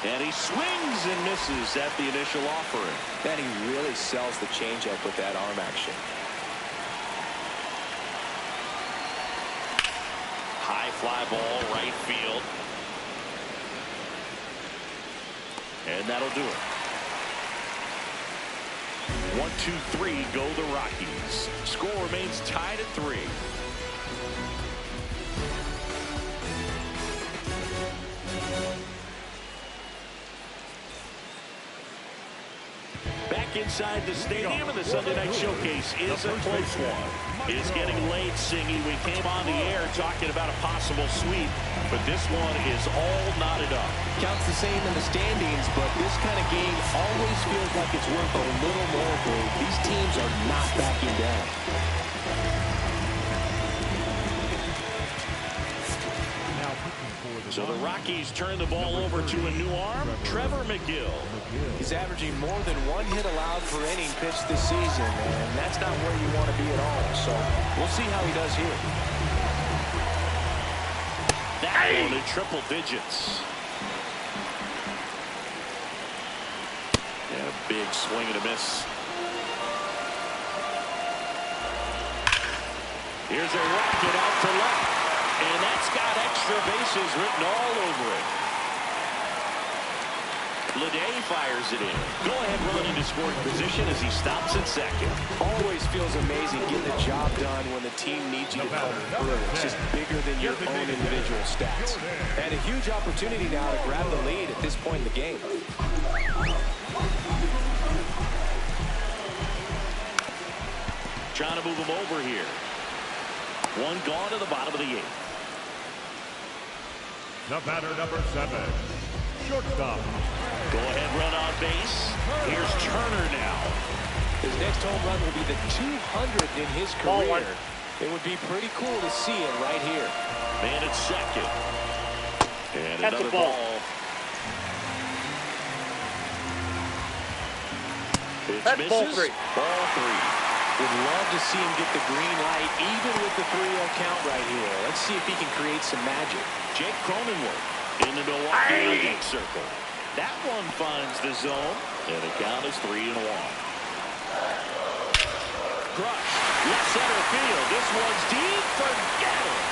And he swings and misses at the initial offering. And he really sells the changeup with that arm action. High fly ball, right field. And that'll do it. 1, 2, 3, go the Rockies. Score remains tied at 3. Back inside the stadium, and the Sunday Night Showcase is a close one. It's getting late, Singy. We came on the air talking about a possible sweep, but this one is all knotted up. Counts the same in the standings, but this kind of game always feels like it's worth a little more, Blue. These teams are not backing down. So the Rockies turn the ball over to a new arm, Trevor McGill. He's averaging more than 1 hit allowed per inning pitched this season, and that's not where you want to be at all. So we'll see how he does here. That one in triple digits. Yeah, big swing and a miss. Here's a rocket out to left. And that's got extra bases written all over it. Leday fires it in. Go-ahead run into scoring position as he stops at second. Always feels amazing getting the job done when the team needs you to come through. It's just bigger than your own individual stats. And a huge opportunity now to grab the lead at this point in the game. Trying to move him over here. 1 gone to the bottom of the 8th. The batter, number 7, shortstop. Go-ahead run on base. Here's Turner now. His next home run will be the 200th in his career. It would be pretty cool to see it right here. Man at second. And That's another a ball. That's ball three. Ball three. Would love to see him get the green light, even with the 3-0 count right here. Let's see if he can create some magic. Jake Cronenworth in the Milwaukee hitting circle. That one finds the zone, and the count is 3-1. Crush, left center field. This one's deep. Forget it.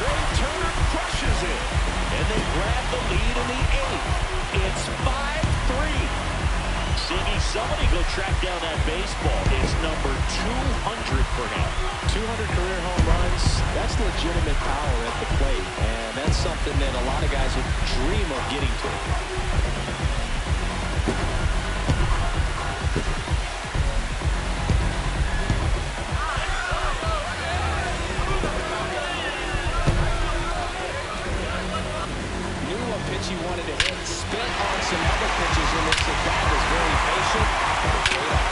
Trey Turner crushes it, and they grab the lead in the 8th. It's 5-3. Siggy, somebody go track down that baseball. It's number 200 for him. 200 career home runs, that's legitimate power at the plate. And that's something that a lot of guys would dream of getting to. Knew what pitch he wanted to hit. Spit on some other pitches in which the guy was very patient. And it paid off.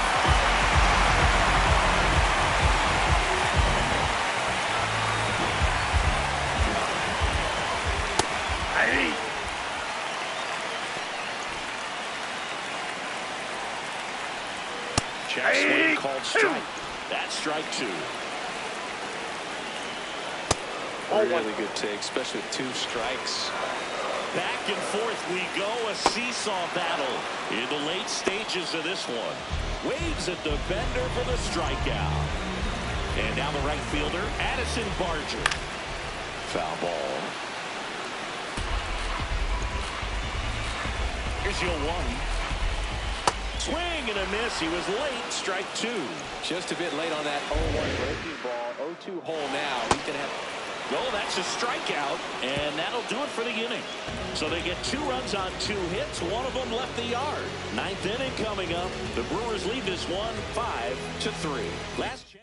Check swing called strike. That's strike 2. Really good take, especially with 2 strikes. Back and forth we go, a seesaw battle in the late stages of this one. Waves at the bender for the strikeout. And now the right fielder, Addison Barger. Foul ball. Here's your 1. Swing and a miss. He was late. Strike 2. Just a bit late on that 0-1 breaking ball. 0-2 hole now. He's going to have... Well, that's a strikeout, and that'll do it for the inning. So they get 2 runs on 2 hits. One of them left the yard. 9th inning coming up. The Brewers lead this one 5-3. Last chance.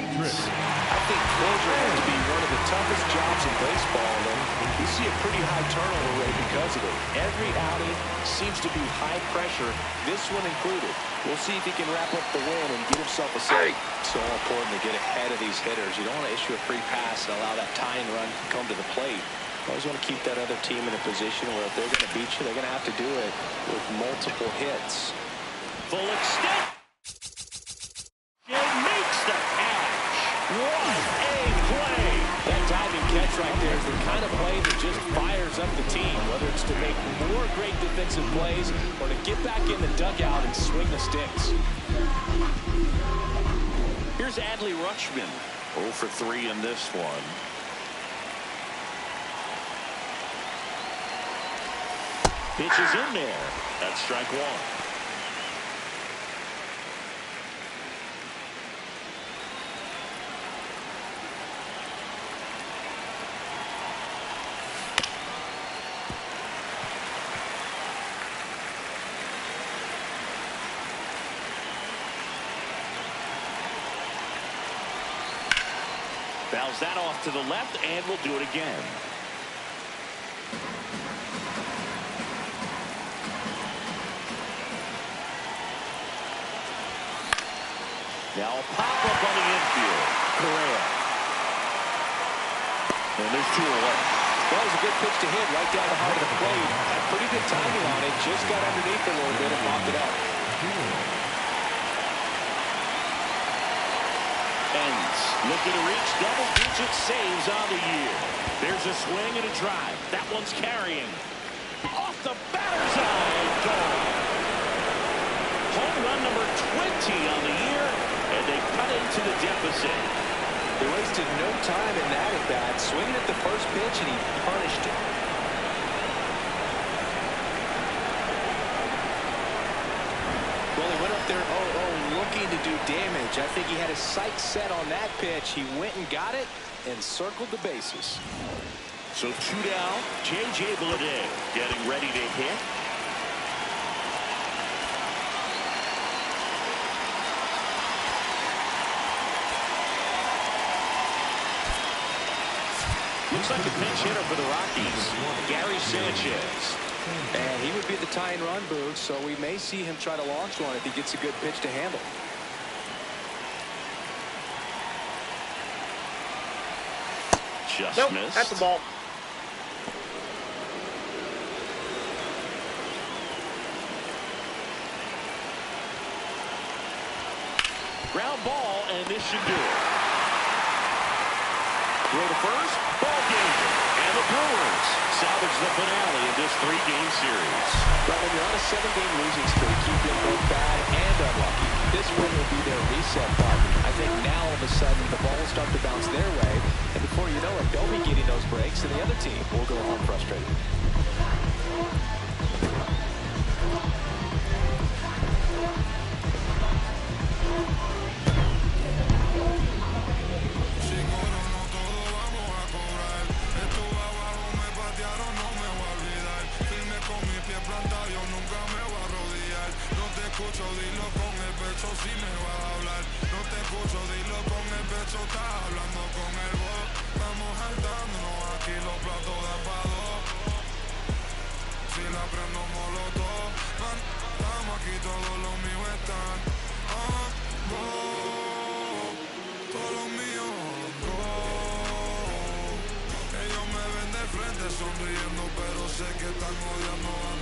I think closer has to be one of the toughest jobs in baseball, and you see a pretty high turnover rate because of it. Every outing seems to be high pressure, this one included. We'll see if he can wrap up the win and get himself a save. So important to get ahead of these hitters. You don't want to issue a free pass and allow that tying run to come to the plate. You always want to keep that other team in a position where if they're going to beat you, they're going to have to do it with multiple hits. Full extent. It makes the catch. What a play. That diving catch right there is the kind of play that just fires up the team, whether it's to make more great defensive plays or to get back in the dugout and swing the sticks. Here's Adley Rutschman. 0 for 3 in this one. Pitch is in there. That's strike 1. Fouls that off to the left, and we'll do it again. Now pop up on the infield. Correa. And there's 2 away. That was a good pitch to hit right down the heart of the plate. Had pretty good timing on it. Just got underneath a little bit and popped it up. Ends looking to reach double-digit saves on the year. There's a swing and a drive. That one's carrying. Off the batter's eye. Gone. Home run number 20 on the year, and they cut into the deficit. They wasted no time in that at bat. Swinging at the first pitch, and he punished it. Well, he went up there 0-0 looking to do damage. I think he had his sights set on that pitch. He went and got it and circled the bases. So 2 down. J.J. Bleday getting ready to hit. pinch hitter for the Rockies, Gary Sanchez. And he would be the tie and run, Boog, so we may see him try to launch one if he gets a good pitch to handle. Just nope, missed. that's the ball. Ground ball, and this should do it. Throw to first, ball game. And the Brewers salvage the finale in this 3-game series. But when you're on a 7-game losing streak, you've been both bad and unlucky. This win will be their reset button. I think now all of a sudden the ball will start to bounce their way, and before you know it, they'll be getting those breaks, and the other team will go home frustrated. escucho, dilo con el pecho si me va a hablar. No te escucho, dilo con el pecho, estás hablando con el voz. Estamos saltándonos aquí los platos de para dos. Si la prendo molotov, man, estamos aquí, todos los míos están. Todos los míos, ellos me ven de frente sonriendo, pero sé que están odiando a